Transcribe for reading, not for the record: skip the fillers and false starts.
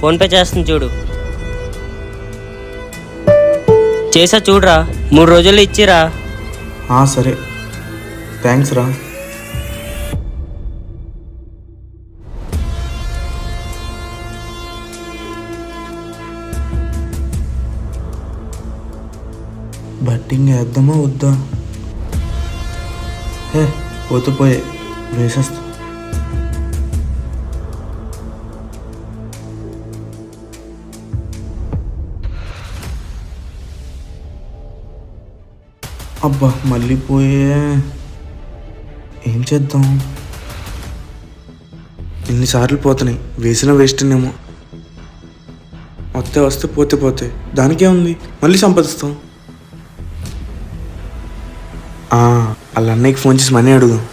PhonePe చేస్తుంది చూడు. చేసా చూడరా, 3 రోజుల్లో ఇచ్చిరా. సరే, థ్యాంక్స్ రా. బట్టింగ్ వేద్దామా వద్దా? పోతే వేసేస్తా. అబ్బా మళ్ళీ పోయే, ఏం చేద్దాం? ఇన్నిసార్లు పోతున్నాయి, వేసిన వేస్ట్నేమో. వస్తే పోతే దానికే ఉంది, మళ్ళీ సంపాదిస్తాం. వాళ్ళ అన్నయ్యకి ఫోన్ చేసి మనీ అడుగుదాం.